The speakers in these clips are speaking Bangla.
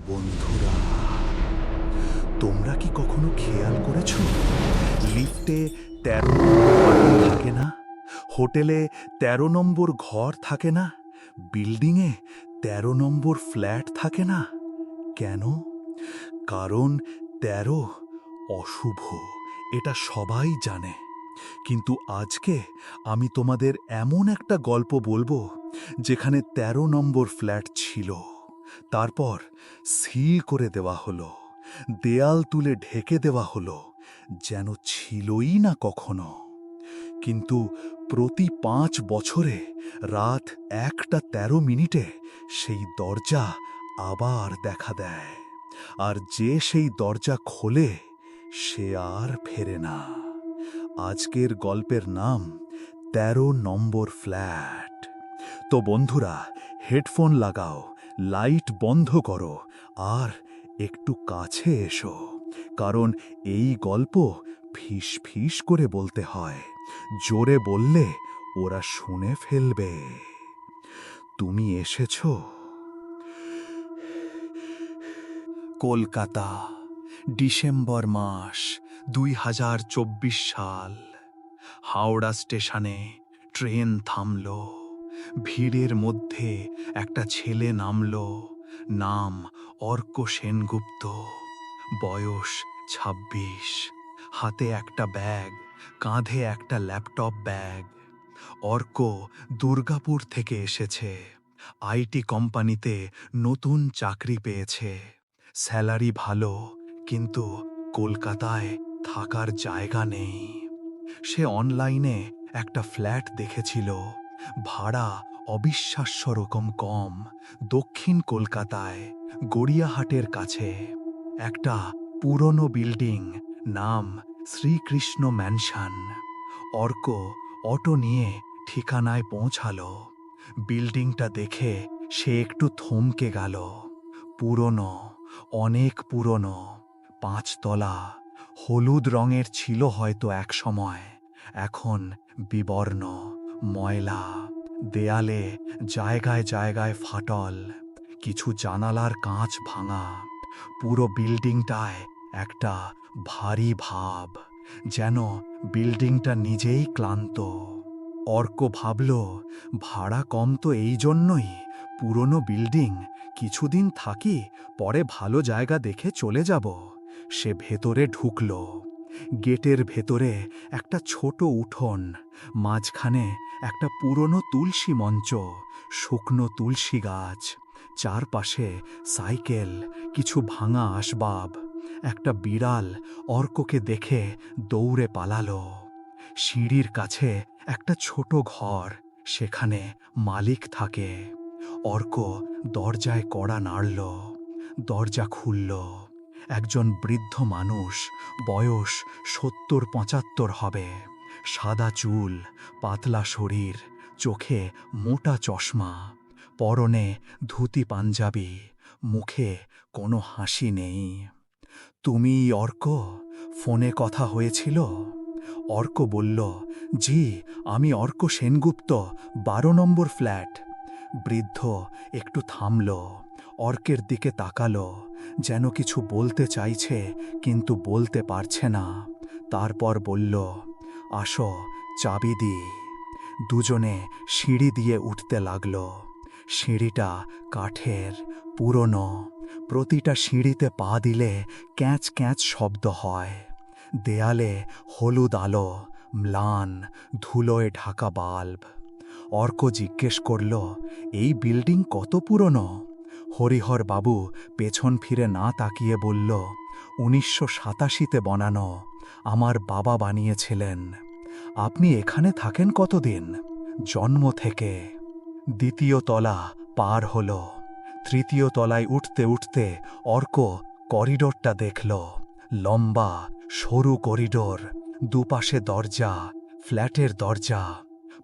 বন্ধুরা, তোমরা কি কখনো খেয়াল করেছো লিফটে ১৩ নম্বর বাটন থাকে না, হোটেলে ১৩ নম্বর ঘর থাকে না, বিল্ডিংয়ে ১৩ নম্বর ফ্ল্যাট থাকে না? কেন? কারণ ১৩ অশুভ, এটা সবাই জানে। কিন্তু আজকে আমি তোমাদের এমন একটা গল্প বলবো যেখানে ১৩ নম্বর ফ্ল্যাট ছিল, তারপর সিল করে দেওয়া হলো, দেয়াল তুলে ঢেকে দেওয়া হলো, যেন ছিলই না কখনো। কিন্তু প্রতি ৫ বছরে রাত ১টা ১৩ মিনিটে সেই দরজা আবার দেখা দেয়, আর যে সেই দরজা খোলে সে আর ফেরে না। আজকের গল্পের নাম ১৩ নম্বর ফ্ল্যাট। তো বন্ধুরা, হেডফোন লাগাও, লাইট বন্ধ করো, আর একটু কাছে এসো, কারণ এই গল্প ফিস ফিস করে বলতে হয়। জোরে বললে ওরা শুনে ফেলবে। তুমি এসেছো। কলকাতা, ডিসেম্বর মাস, ২০২৪ সাল। হাওড়া স্টেশনে ট্রেন থামল। ভিড়ের মধ্যে একটা ছেলে নামল। নাম অর্ক সেনগুপ্ত। বয়স ২৬। হাতে একটা ব্যাগ, কাঁধে একটা ল্যাপটপ ব্যাগ। অর্ক দুর্গাপুর থেকে এসেছে। আইটি কোম্পানিতে নতুন চাকরি পেয়েছে। স্যালারি ভালো, কিন্তু কলকাতায় থাকার জায়গা নেই। সে অনলাইনে একটা ফ্ল্যাট দেখেছিল, ভাড়া অবিশ্বাস্য রকম কম, দক্ষিণ কলকাতায়, গড়িয়াহাটের কাছে। একটা পুরনো বিল্ডিং, নাম শ্রীকৃষ্ণ ম্যানশন। অর্ক অটো নিয়ে ঠিকানায় পৌঁছালো। বিল্ডিংটা দেখে সে একটু থমকে গেল। পুরনো, অনেক পুরনো, ৫ তলা, হলুদ রঙের ছিল হয়তো এক সময়, এখন বিবর্ণ, ময়লা। দেয়ালে জায়গায় জায়গায় ফাটল, কিছু জানালার কাঁচ ভাঙা। পুরো বিল্ডিংটায় একটা ভারী ভাব, যেন বিল্ডিংটা নিজেই ক্লান্ত। অর্ক ভাবল, ভাড়া কম তো এই জন্যই, পুরনো বিল্ডিং, কিছুদিন থাকি, পরে ভালো জায়গা দেখে চলে যাব। সে ভেতরে ঢুকল। গেটের ভেতরে একটা ছোট উঠোন, মাঝখানে একটা পুরনো তুলসী মঞ্চ, শুকনো তুলসী গাছ, চারপাশে সাইকেল, কিছু ভাঙা আসবাব। একটা বিড়াল অর্ককে দেখে দৌড়ে পালালো। সিঁড়ির কাছে একটা ছোট ঘর, সেখানে মালিক থাকে। অর্ক দরজায় কড়া নাড়ল। দরজা খুলল। একজন বৃদ্ধ মানুষ, বয়স ৭০-৭৫ হবে। সাদা চুল, পাতলা শরীর, চোখে মোটা চশমা, পরনে ধুতি পাঞ্জাবি, মুখে কোনো হাসি নেই। তুমি অর্ক? ফোনে কথা হয়েছিল? অর্ক বলল, জি, আমি অর্ক সেনগুপ্ত, ১২ নম্বর ফ্ল্যাট। বৃদ্ধ একটু থামল, অর্কের দিকে তাকালো, যেন কিছু বলতে চাইছে কিন্তু বলতে পারছে না। তারপর বলল, আসো, চাবি দিই। দুজনে সিঁড়ি দিয়ে উঠতে লাগল। সিঁড়িটা কাঠের, পুরনো। প্রতিটা সিঁড়িতে পা দিলে ক্যাঁচ ক্যাঁচ শব্দ হয়। দেয়ালে হলুদ আলো, ম্লান, ধুলোয় ঢাকা বাল্ব। অর্ক জিজ্ঞেস করল, এই বিল্ডিং কত পুরনো? হরিহর বাবু পেছন ফিরে না তাকিয়ে বলল, ১৯৮৭-তে বানানো, আমার বাবা বানিয়েছিলেন। আপনি এখানে থাকেন কতদিন? জন্ম থেকে। দ্বিতীয় তলা পার হল। তৃতীয় তলায় উঠতে উঠতে অর্ক করিডোরটা দেখল। লম্বা সরু করিডোর, দুপাশে দরজা, ফ্ল্যাটের দরজা।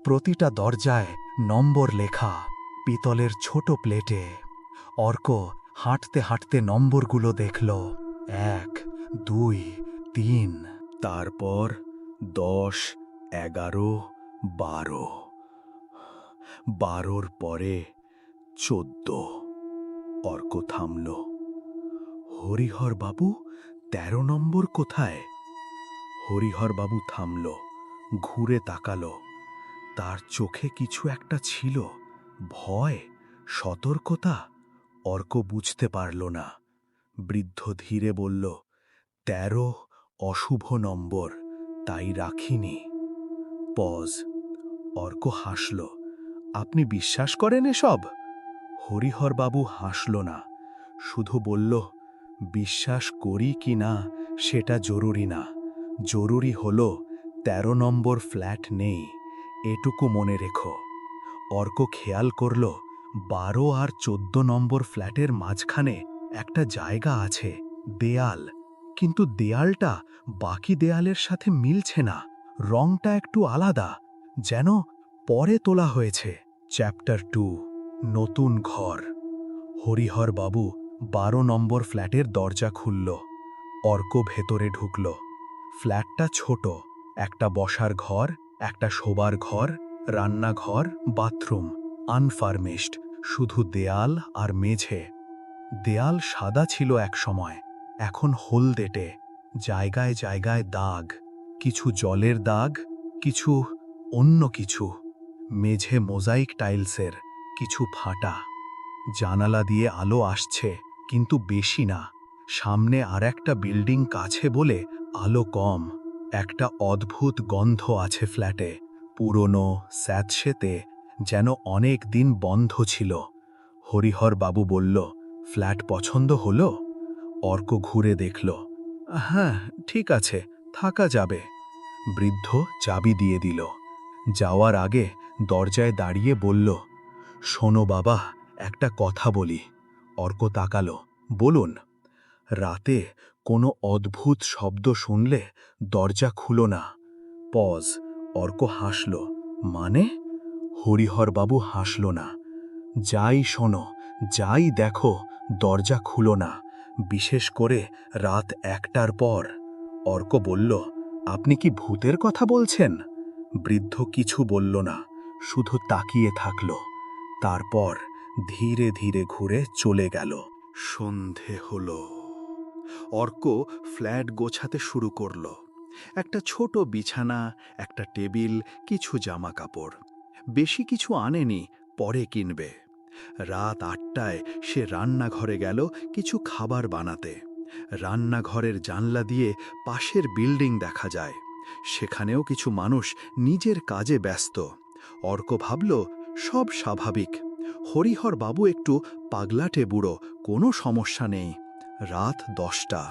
প্রতিটা দরজায় নম্বর লেখা, পিতলের ছোট প্লেটে। অর্ক হাঁটতে হাঁটতে নম্বরগুলো দেখল, ১, ২, ৩, তারপর ১০, ১১, ১২। ১২র পরে ১৪। অর্ক থামল। হরিহর বাবু ১৩ নম্বর কোথায়? হরিহর বাবু থামল, ঘুরে তাকালো। তার চোখে কিছু একটা ছিল, ভয়, সতর্কতা। অর্ক বুঝতে পারল না। বৃদ্ধ ধীরে বলল, ১৩ অশুভ নম্বর, তাই রাখিনি। পজ। অর্ক হাসল। আপনি বিশ্বাস করেন এসব? হরিহরবাবু হাসল না, শুধু বলল, বিশ্বাস করি কি না সেটা জরুরি না। জরুরি হল ১৩ নম্বর ফ্ল্যাট নেই, এটুকু মনে রেখো। অর্ক খেয়াল করল ১২ আর ১৪ নম্বর ফ্ল্যাটের মাঝখানে একটা জায়গা আছে, দেয়াল। কিন্তু দেয়ালটা বাকি দেয়ালের সাথে মিলছে না, রংটা একটু আলাদা, যেন পরে তোলা হয়েছে। চ্যাপ্টার 2, নতুন ঘর। হরিহর বাবু ১২ নম্বর ফ্ল্যাটের দরজা খুলল। অর্ক ভেতরে ঢুকল। ফ্ল্যাটটা ছোট, একটা বসার ঘর, একটা শোবার ঘর, রান্নাঘর, বাথরুম, আনফার্নিশড, শুধু দেয়াল আর মেঝে। দেয়াল সাদা ছিল এক সময়, এখন হলদেটে, জায়গায় জায়গায় দাগ, কিছু জলের দাগ, কিছু অন্য কিছু। মেঝে মোজাইক টাইলসের, কিছু ফাটা। জানালা দিয়ে আলো আসছে, কিন্তু বেশি না। সামনে আর একটা বিল্ডিং কাছে বলে আলো কম। একটা অদ্ভুত গন্ধ আছে ফ্ল্যাটে, পুরনো, স্যাঁতসেঁতে, যেন অনেক দিন বন্ধ ছিল। হরিহর বাবু বলল, ফ্ল্যাট পছন্দ হলো? অর্ক ঘুরে দেখল। হ্যাঁ, ঠিক আছে, থাকা যাবে। বৃদ্ধ চাবি দিয়ে দিল। যাওয়ার আগে দরজায় দাঁড়িয়ে বলল, শোনো বাবা, একটা কথা বলি। অর্ক তাকালো। বলুন। রাতে কোনো অদ্ভুত শব্দ শুনলে দরজা খুলো না। পজ। অর্ক হাসল। মানে? হরিহরবাবু হাসল না। যাই শোনো, যাই দেখো, দরজা খুলো না, বিশেষ করে রাত ১টার পর। অর্ক বলল, আপনি কি ভূতের কথা বলছেন? বৃদ্ধ কিছু বলল না, শুধু তাকিয়ে থাকল। তারপর ধীরে ধীরে ঘুরে চলে গেল। সন্ধে হলো। অর্ক ফ্ল্যাট গোছাতে শুরু করল। একটা ছোট বিছানা, একটা টেবিল, কিছু জামা কাপড়। বেশি কিছু আনেনি, পরে কিনবে। রাত ৮টায় সে রান্নাঘরে গেল কিছু খাবার বানাতে। রান্নাঘরের জানলা দিয়ে পাশের বিল্ডিং দেখা যায়। সেখানেও কিছু মানুষ নিজের কাজে ব্যস্ত। অর্ক ভাবল, সব স্বাভাবিক। হরিহর বাবু একটু পাগলাটে বুড়ো, কোনো সমস্যা নেই। রাত ১০টা।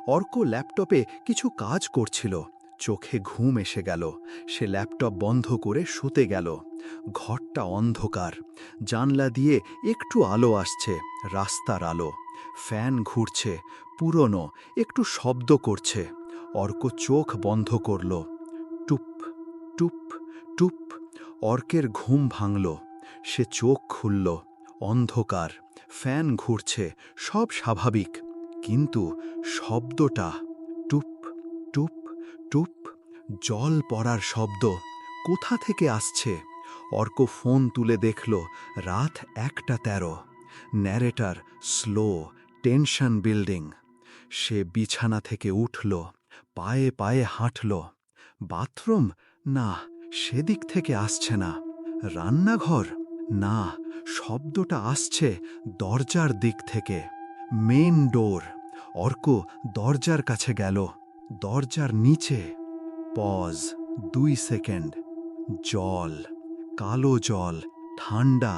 অর্ক ল্যাপটপে কিছু কাজ করছিল। চোখে ঘুম এসে গেল। সে ল্যাপটপ বন্ধ করে শুতে গেল। ঘরটা অন্ধকার। জানলা দিয়ে একটু আলো আসছে, রাস্তার আলো। ফ্যান ঘুরছে, পুরনো, একটু শব্দ করছে। অর্ক চোখ বন্ধ করল। টুপ টুপ টুপ। অর্কের ঘুম ভাঙল। সে চোখ খুলল। অন্ধকার, ফ্যান ঘুরছে, সব স্বাভাবিক। কিন্তু শব্দটা, টুপ টুপ টুপ, জল পড়ার শব্দ। কোথা থেকে আসছে? অর্ক ফোন তুলে দেখল, রাত ১টা ১৩। Narrator slow, tension building. সে বিছানা থেকে উঠল, পায়ে পায়ে হাঁটল। বাথরুম? না, সেদিক থেকে আসছে না। রান্নাঘর? না, শব্দটা আসছে দরজার দিক থেকে। মেন ডোর। অর্ক দরজার কাছে গেল। দরজার নিচে। পজ। ২ সেকেন্ড। জল, কালো জল, ঠান্ডা,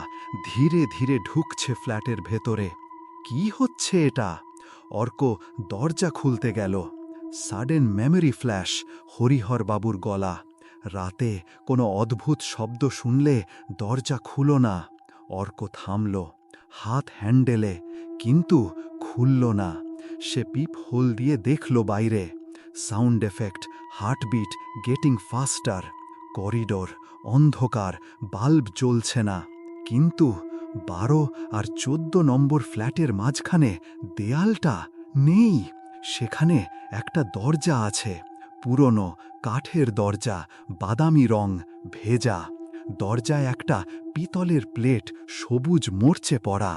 ধীরে ধীরে ঢুকছে ফ্ল্যাটের ভেতরে। কি হচ্ছে এটা? অর্ক দরজা খুলতে গেল। সাডেন মেমরি ফ্ল্যাশ, হরিহর বাবুর গলা। রাতে কোনো অদ্ভুত শব্দ শুনলে দরজা খুলো না। অর্ক থামল, হাত হ্যান্ডেলে, কিন্তু খুলল না। সে পিপ হোল দিয়ে দেখল বাইরে। Sound effect, heartbeat getting ফাস্টার। Corridor, অন্ধকার, বাল্ব জ্বলছে না। কিন্তু ১২ আর ১৪ নম্বর ফ্ল্যাটের মাঝখানে দেয়ালটা নেই। সেখানে একটা দরজা আছে, পুরনো কাঠের দরজা, বাদামি রং, ভেজা। দরজায় একটা পিতলের প্লেট, সবুজ মরচে পড়া।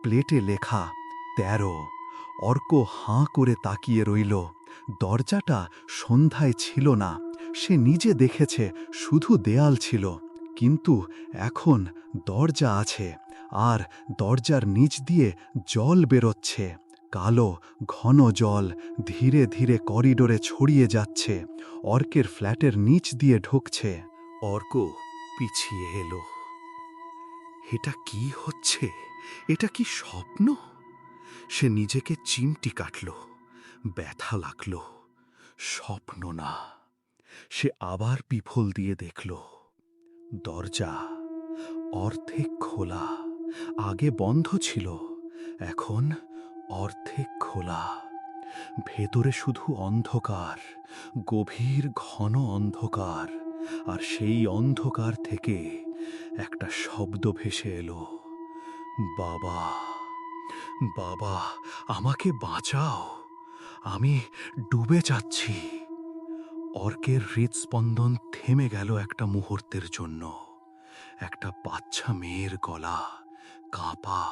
প্লেটে লেখা ১৩। অর্ক হাঁ করে তাকিয়ে রইল। দরজাটা সন্ধ্যায় ছিল না, সে নিজে দেখেছে, শুধু দেয়াল ছিল। কিন্তু এখন দরজা আছে, আর দরজার নিচ দিয়ে জল বেরোচ্ছে, কালো ঘন জল ধীরে ধীরে করিডোরে ছড়িয়ে যাচ্ছে, অর্কের ফ্ল্যাটের নিচ দিয়ে ঢুকছে। অর্ক পিছিয়ে এলো। এটা কি হচ্ছে? এটা কি স্বপ্ন? সে নিজেকে চিমটি কাটল, ব্যথা লাগল। স্বপ্ন না। সে আবার পিফল দিয়ে দেখল, দরজা অর্ধেক খোলা। আগে বন্ধ ছিল, এখন অর্ধেক খোলা। ভেতরে শুধু অন্ধকার, গভীর ঘন অন্ধকার। আর সেই অন্ধকার থেকে একটা শব্দ ভেসে এলো, বাবা, বাবা, আমাকে বাঁচাও, আমি ডুবে যাচ্ছি। অর্কের হৃদস্পন্দন থেমে গেল একটা মুহূর্তের জন্য। একটা বাচ্চা মেয়ের গলা, কাঁপা,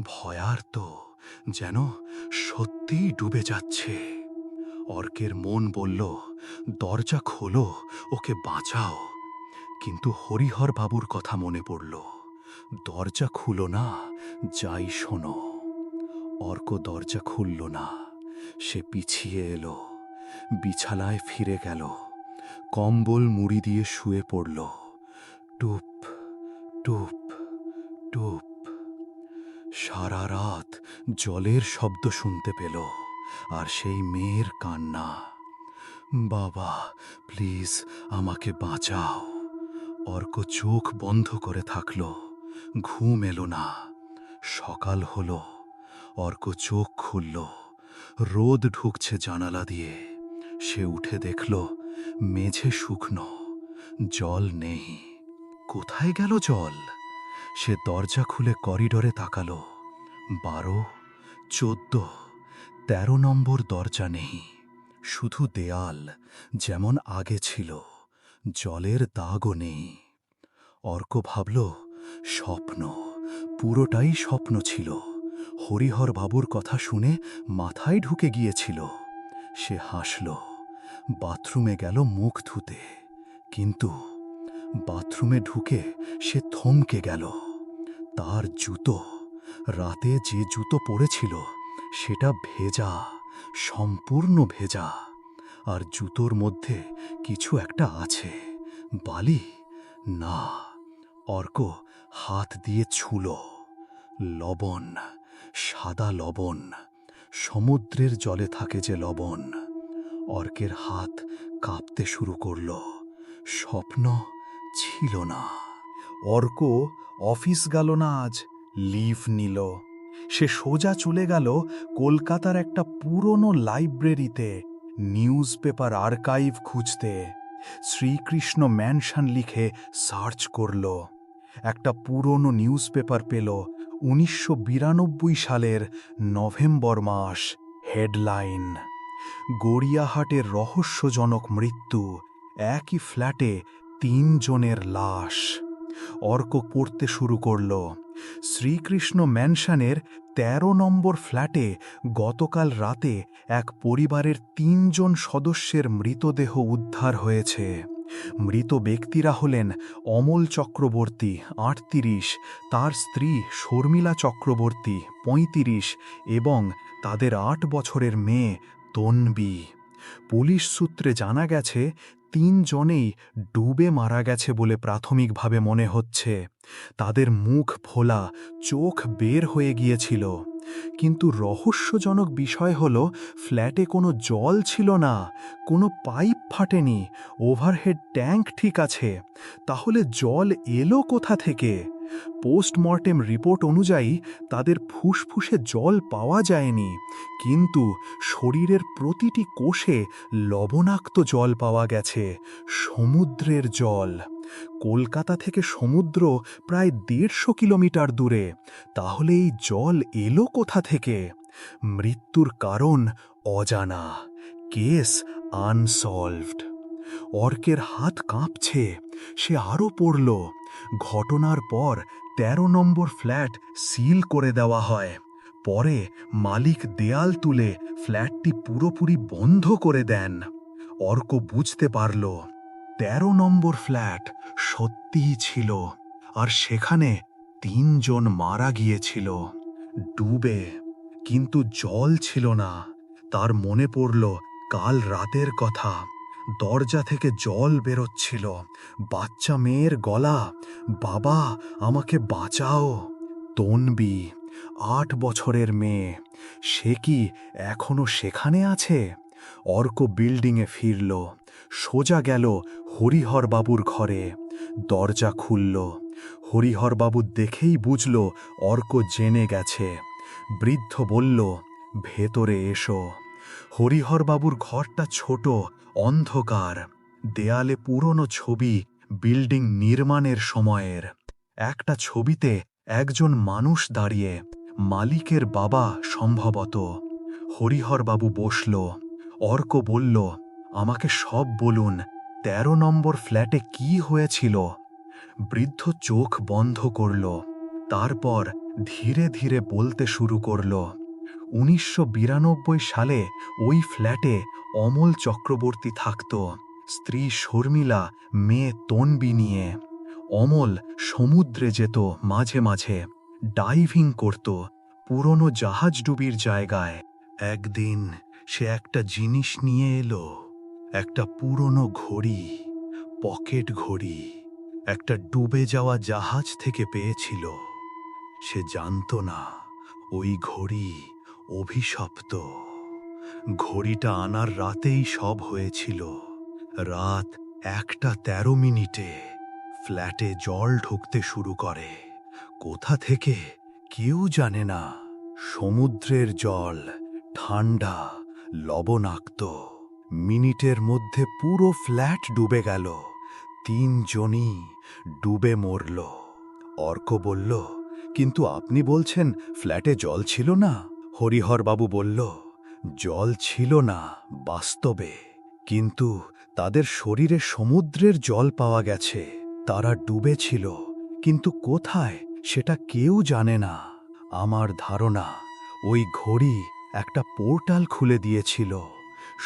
ভয়ার্ত, যেন সত্যিই ডুবে যাচ্ছে। অর্কের মন বলল, দরজা খোলো, ওকে বাঁচাও। কিন্তু হরিহর বাবুর কথা মনে পড়ল, দরজা খুলো না, যাই শোনো। অর্ক দরজা খুলল না। সে পিছিয়ে এলো, বিছানায় ফিরে গেল, কম্বল মুড়ি দিয়ে শুয়ে পড়ল। টুপ টুপ টুপ। সারা রাত জলের শব্দ শুনতে পেল, আর সেই মেয়ের কান্না, বাবা প্লিজ আমাকে বাঁচাও। অর্ক চোখ বন্ধ করে থাকল, ঘুম এলো না। সকাল হলো, অর্ক চোখ খুলল, রোদ ঢুকছে জানালা দিয়ে। সে উঠে দেখল মেঝে শুকনো, জল নেই। কোথায় গেল জল? সে দরজা খুলে করিডোরে তাকালো। 12, 14, 13 নম্বর দরজা নেই, শুধু দেয়াল যেমন আগে ছিল, জলের দাগও নেই। অর্ক ভাবল, স্বপ্ন, পুরোটাই স্বপ্ন ছিল। হরিহর বাবুর কথা শুনে মাথায় ঢুকে গিয়েছিল। সে হাসল, বাথরুমে গেল মুখ ধুতে। কিন্তু বাথরুমে ঢুকে সে থমকে গেল। তার জুতো, রাতে যে জুতো পরেছিল, সেটা ভেজা, সম্পূর্ণ ভেজা। আর জুতোর মধ্যে কিছু একটা আছে। বালি? না। অর্ক হাত দিয়ে ছুঁল, লবণ, সাদা লবণ, সমুদ্রের জলে থাকে যে লবণ। অর্কের হাত কাঁপতে শুরু করল। স্বপ্ন ছিল না। অর্ক অফিস গেল না আজ, লিভ নিল। সে সোজা চলে গেল কলকাতার একটা পুরনো লাইব্রেরিতে নিউজ পেপার আর্কাইভ খুঁজতে। শ্রীকৃষ্ণ ম্যানশন লিখে সার্চ করল। একটা পুরনো নিউজ পেপার পেল, 1992 সালের নভেম্বর মাস। হেডলাইন, গড়িয়াহাটের রহস্যজনক মৃত্যু, একই ফ্ল্যাটে 3 জনের লাশ। অর্ক পড়তে শুরু করল। শ্রীকৃষ্ণ ম্যানশনের 13 নম্বর ফ্ল্যাটে গতকাল রাতে এক পরিবারের 3 জন সদস্যের মৃতদেহ উদ্ধার হয়েছে। মৃত ব্যক্তিরা হলেন অমল চক্রবর্তী 38, তার স্ত্রী শর্মিলা চক্রবর্তী 35 এবং তাদের 8 বছরের মেয়ে তন্বী। পুলিশ সূত্রে জানা গেছে 3 জনেই ডুবে মারা গেছে বলে প্রাথমিকভাবে মনে হচ্ছে। তাদের মুখ ফোলা, চোখ বের হয়ে গিয়েছিল। কিন্তু রহস্যজনক বিষয় হল, ফ্ল্যাটে কোনো জল ছিল না, কোনো পাইপ ফাটেনি, ওভারহেড ট্যাঙ্ক ঠিক আছে। তাহলে জল এলো কোথা থেকে? পোস্টমর্টেম রিপোর্ট অনুযায়ী তাদের ফুসফুসে জল পাওয়া যায়নি, কিন্তু শরীরের প্রতিটি কোষে লবণাক্ত জল পাওয়া গেছে, সমুদ্রের জল। কলকাতা থেকে সমুদ্র প্রায় 150 কিলোমিটার দূরে। তাহলে এই জল এলো কোথা থেকে? মৃত্যুর কারণ অজানা, কেস আনসলভড। অর্কের হাত কাঁপছে। সে আরও পড়ল, ঘটনার পর 13 নম্বর ফ্ল্যাট সিল করে দেওয়া হয়। পরে মালিক দেয়াল তুলে ফ্ল্যাটটি পুরোপুরি বন্ধ করে দেন। অর্ক বুঝতে পারল ১৩ নম্বর ফ্ল্যাট সত্যিই ছিল, আর সেখানে ৩ জন মারা গিয়েছিল ডুবে। কিন্তু জল ছিল না। তার মনে পড়ল কাল রাতের কথা। দরজা থেকে জল বেরোচ্ছিল, বাচ্চা মেয়ের গলা, বাবা আমাকে বাঁচাও। তনবি ৮ বছরের মেয়ে, সে কি এখনো সেখানে আছে? অর্ক বিল্ডিংয়ে ফিরল, সোজা গেল হরিহরবাবুর ঘরে। দরজা খুলল। হরিহরবাবু দেখেই বুঝল অর্ক জেনে গেছে। বৃদ্ধ বলল, ভেতরে এসো। হরিহরবাবুর ঘরটা ছোট, অন্ধকার। দেয়ালে পুরনো ছবি বিল্ডিং নির্মাণের সময়ের। একটা ছবিতে একজন মানুষ দাঁড়িয়ে, মালিকের বাবা সম্ভবত। হরিহরবাবু বসল। অর্ক বলল, আমাকে সব বলুন, ১৩ নম্বর ফ্ল্যাটে কি হয়েছিল? বৃদ্ধ চোখ বন্ধ করল, তারপর ধীরে ধীরে বলতে শুরু করল। ১৯৯২ সালে ওই ফ্ল্যাটে অমল চক্রবর্তী থাকত, স্ত্রী শর্মিলা, মেয়ে তনবি নিয়ে। অমল সমুদ্রে যেত মাঝে মাঝে, ডাইভিং করত পুরনো জাহাজডুবির জায়গায়। একদিন সে একটা জিনিস নিয়ে এলো, একটা পুরনো ঘড়ি, পকেট ঘড়ি, একটা ডুবে যাওয়া জাহাজ থেকে পেয়েছিল। সে জানত না ওই ঘড়ি অভিশপ্ত। ঘড়িটা আনার রাতেই সব হয়েছিল। রাত ১:১৩ ফ্ল্যাটে জল ঢুকতে শুরু করে। কোথা থেকে কেউ জানে না। সমুদ্রের জল, ঠান্ডা, লবণাক্ত। মিনিটের মধ্যে পুরো ফ্ল্যাট ডুবে গেল। ৩ জনই ডুবে মরল। অর্ক বলল, কিন্তু আপনি বলছেন ফ্ল্যাটে জল ছিল না? হরিহরবাবু বলল, জল ছিল না বাস্তবে, কিন্তু তাদের শরীরে সমুদ্রের জল পাওয়া গেছে। তারা ডুবেছিল, কিন্তু কোথায় সেটা কেউ জানে না। আমার ধারণা ওই ঘড়ি একটা পোর্টাল খুলে দিয়েছিল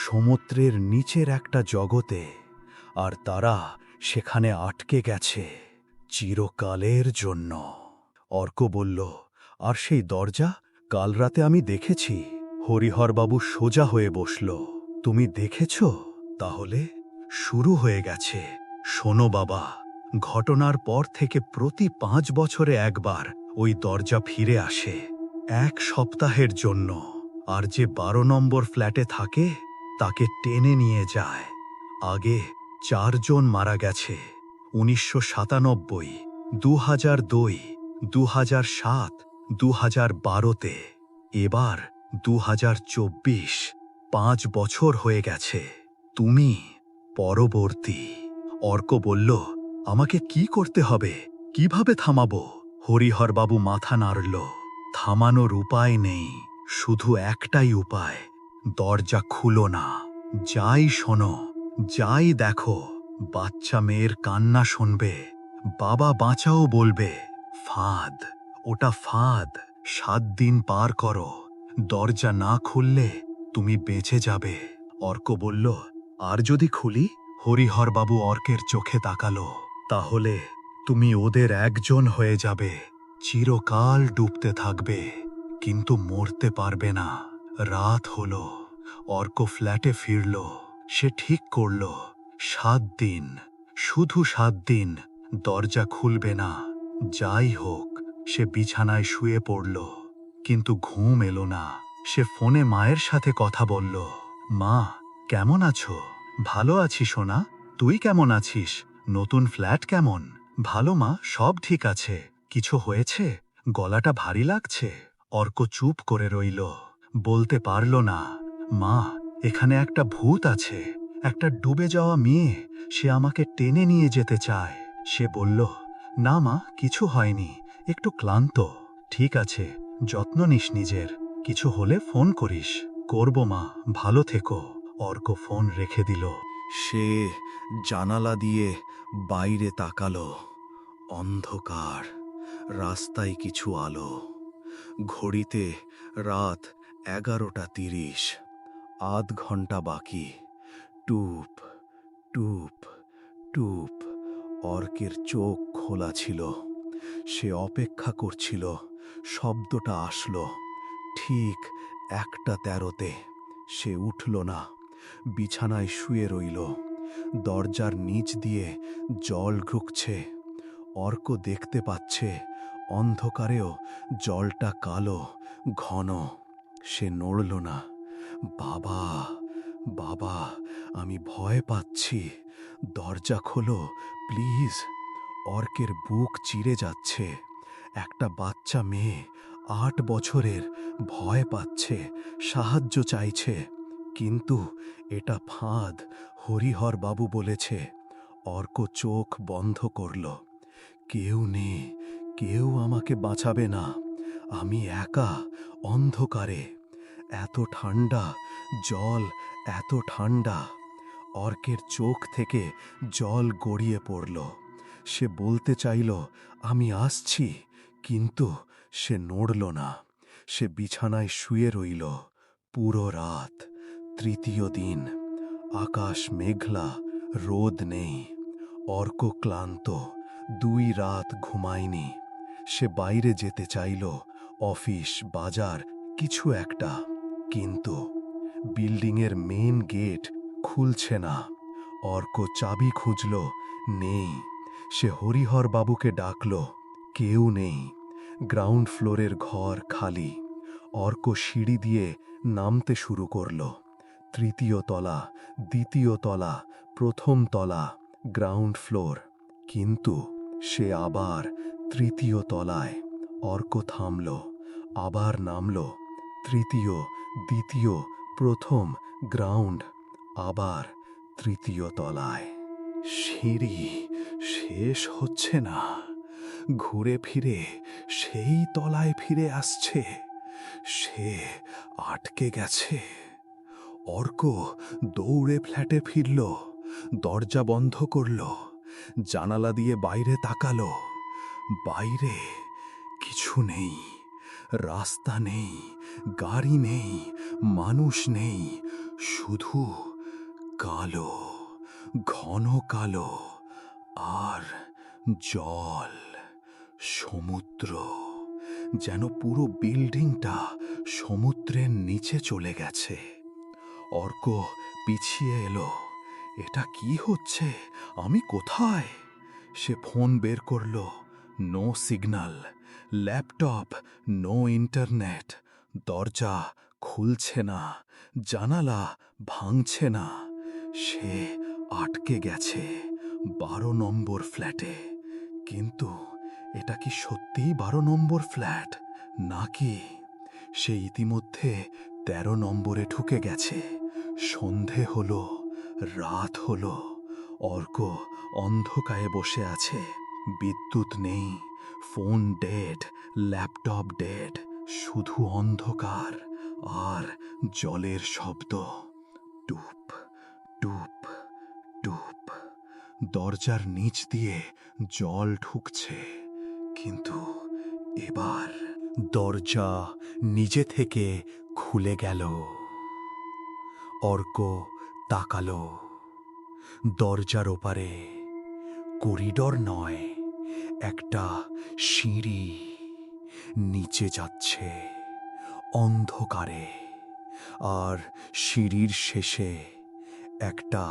সমুদ্রের নিচের একটা জগতে, আর তারা সেখানে আটকে গেছে চিরকালের জন্য। অর্ক বলল, আর সেই দরজা? কাল রাতে আমি দেখেছি। হরিহরবাবু সোজা হয়ে বসল। তুমি দেখেছ? তাহলে শুরু হয়ে গেছে। শোনো বাবা, ঘটনার পর থেকে প্রতি ৫ বছরে একবার ওই দরজা ফিরে আসে, ১ সপ্তাহের জন্য। আর যে ১২ নম্বর ফ্ল্যাটে থাকে তাকে টেনে নিয়ে যায়। আগে ৪ জন মারা গেছে, ১৯৯৭, ২০০২, ২০০৭, ২০১২-তে। এবার ২০২৪, ৫ বছর হয়ে গেছে। তুমি পরবর্তী। অর্ক বলল, আমাকে কি করতে হবে? কিভাবে থামাবো? হরিহরবাবু মাথা নাড়ল। থামানোর উপায় নেই, শুধু একটাই উপায়। দরজা খুলো না। যাই শোনো, যাই দেখো, বাচ্চা মেয়ের কান্না শুনবে, বাবা বাঁচাও বলবে। ফাঁদ, ওটা ফাঁদ। ৭ দিন পার করো। দরজা না খুললে তুমি বেঁচে যাবে। অর্ক বলল, আর যদি খুলি? হরিহরবাবু অর্কের চোখে তাকালো। তাহলে তুমি ওদের একজন হয়ে যাবে, চিরকাল ডুবতে থাকবে, কিন্তু মরতে পারবে না। রাত হলো। অর্ক ফ্ল্যাটে ফিরল। সে ঠিক করল ৭ দিন, শুধু ৭ দিন দরজা খুলবে না। যাই হোক, সে বিছানায় শুয়ে পড়ল, কিন্তু ঘুম এলো না। সে ফোনে মায়ের সাথে কথা বলল। মা, কেমন আছো? ভালো আছি সোনা, তুই কেমন আছিস? নতুন ফ্ল্যাট কেমন? ভালো মা, সব ঠিক আছে। কিছু হয়েছে? গলাটা ভারী লাগছে। অর্ক চুপ করে রইল, বলতে পারল না। মা, এখানে একটা ভূত আছে, একটা ডুবে যাওয়া মেয়ে, সে আমাকে টেনে নিয়ে যেতে চায়। সে বলল, না মা, কিছু হয়নি, একটু ক্লান্ত। ঠিক আছে, যত্ন নিস নিজের, কিছু হলে ফোন করিস। করব মা, ভালো থেকো। অর্ক ফোন রেখে দিল। সে জানালা দিয়ে বাইরে তাকালো। অন্ধকার, রাস্তায় কিছু আলো। ঘড়িতে রাত 11:30। আধ ঘন্টা বাকি। টুপ টুপ টুপ। অর্কের চোখ খোলা ছিল। সে অপেক্ষা করছিল। শব্দটা আসলো ঠিক 1:13-তে। সে উঠল না, বিছানায় শুয়ে রইল। দরজার নিচ দিয়ে জল ঢুকছে। অর্ক দেখতে পাচ্ছে অন্ধকারেও জলটা কালো, ঘন। সে নড়ল না। বাবা, বাবা, আমি ভয় পাচ্ছি। দরজা খোলো, প্লিজ। অর্কের বুক চিরে যাচ্ছে। একটা বাচ্চা মেয়ে, 8 বছরের, ভয় পাচ্ছে, সাহায্য চাইছে। কিন্তু এটা ফাঁদ, হরিহর বাবু বলেছে। অর্ক চোখ বন্ধ করল। কেউ নেই, কেউ আমাকে বাঁচাবে না। আমি একা, অন্ধকারে। এত ঠান্ডা, জল এত ঠান্ডা। অর্কের চোখ থেকে জল গড়িয়ে পড়ল। সে বলতে চাইল, আমি আসছি, কিন্তু সে নড়ল না। সে বিছানায় শুয়ে রইল। পুরো রাত। তৃতীয় দিন। আকাশ মেঘলা, রোদ নেই। অর্ক ক্লান্ত। 2 রাত ঘুমায়নি। সে বাইরে যেতে চাইল, অফিস, বাজার, কিছু একটা। কিন্তু বিল্ডিংয়ের মেন গেট খুলছে না। অর্ক চাবি খুঁজল, নেই। সে হরিহর বাবুকে ডাকল, কেউ নেই। গ্রাউন্ড ফ্লোরের ঘর খালি। অর্ক সিঁড়ি দিয়ে নামতে শুরু করল। 3য় তলা, 2য় তলা, 1ম তলা, গ্রাউন্ড ফ্লোর। কিন্তু সে আবার 3য় তলায়। অর্ক থামল, আবার নামল। 3য়, 2য়, 1ম, গ্রাউন্ড, আবার 3য় তলায়। সিঁড়ি শেষ হচ্ছে না। ঘুরে ফিরে সেই তলায় ফিরে আসছে। সে আটকে গেছে। অর্ক দৌড়ে ফ্ল্যাটে ফিরল। দরজা বন্ধ করল। জানালা দিয়ে বাইরে তাকালো। বাইরে কিছু নেই। রাস্তা নেই, গাড়ি নেই, মানুষ নেই। শুধু কালো, ঘন কালো, আর জল, সমুদ্র। যেন পুরো বিল্ডিংটা সমুদ্রের নিচে চলে গেছে। অর্ক পিছিয়ে এলো। এটা কি হচ্ছে? আমি কোথায়? সে ফোন বের করল। No signal. Laptop, no internet. দরজা খুলছে না, জানালা ভাঙছে না। সে আটকে গেছে 12 নম্বর ফ্ল্যাটে। কিন্তু এটা কি সত্যিই 12 নম্বর ফ্ল্যাট, নাকি সে ইতিমধ্যে 13 নম্বরে ঢুকে গেছে? সন্ধে হলো, রাত হলো। অর্ক অন্ধকারে বসে আছে। বিদ্যুৎ নেই, ফোন ডেড, ল্যাপটপ ডেড। শুধু অন্ধকার আর জলের শব্দ। টুপ টুপ টুপ। দরজার নিচ দিয়ে জল ঢুকছে। কিন্তু এবার দরজা নিজে থেকে খুলে গেল। অর্ক তাকালো। দরজার ওপারে করিডর নয়, একটা সিঁড়ি নিচে যাচ্ছে অন্ধকারে। আর সিঁড়ির শেষে একটা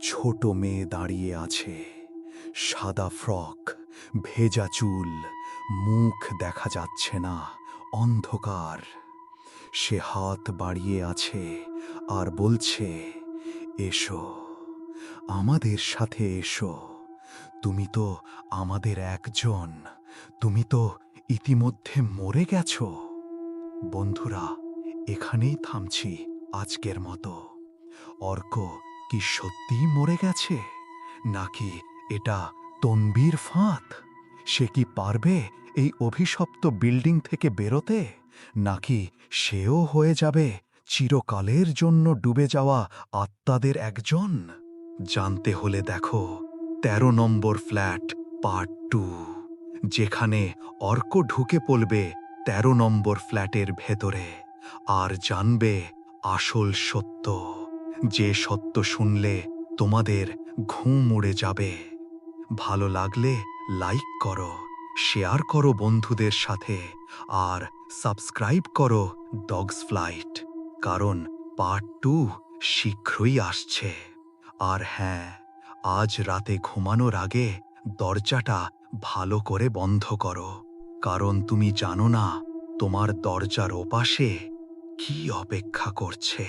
ছোট মেয়ে দাঁড়িয়ে আছে। সাদা ফ্রক, ভেজা চুল, মুখ দেখা যাচ্ছে না, অন্ধকার। সে হাত বাড়িয়ে আছে আর বলছে, এসো, আমাদের সাথে এসো। তুমি তো আমাদের একজন। তুমি তো ইতিমধ্যে মরে গেছো। বন্ধুরা, এখানেই থামছি আজকের মতো। অর্ক কি সত্যিই মরে গেছে, নাকি এটা তন্বীর ফাঁদ? সে কি পারবে এই অভিশপ্ত বিল্ডিং থেকে বেরোতে, নাকি সেও হয়ে যাবে চিরকালের জন্য ডুবে যাওয়া আত্মাদের একজন? জানতে হলে দেখো 13 নম্বর ফ্ল্যাট পার্ট 2, যেখানে অর্ক ঢুকে পড়বে 13 নম্বর ফ্ল্যাটের ভেতরে, আর জানবে আসল সত্য, যে সত্য শুনলে তোমাদের ঘুম উড়ে যাবে। ভালো লাগলে লাইক করো, শেয়ার করো বন্ধুদের সাথে, আর সাবস্ক্রাইব করো ডগস ফ্লাইট, কারণ পার্ট 2 শীঘ্রই আসছে। আর হ্যাঁ, আজ রাতে ঘুমানোর আগে দরজাটা ভালো করে বন্ধ করো, কারণ তুমি জানো না তোমার দরজার ওপাশে কি অপেক্ষা করছে।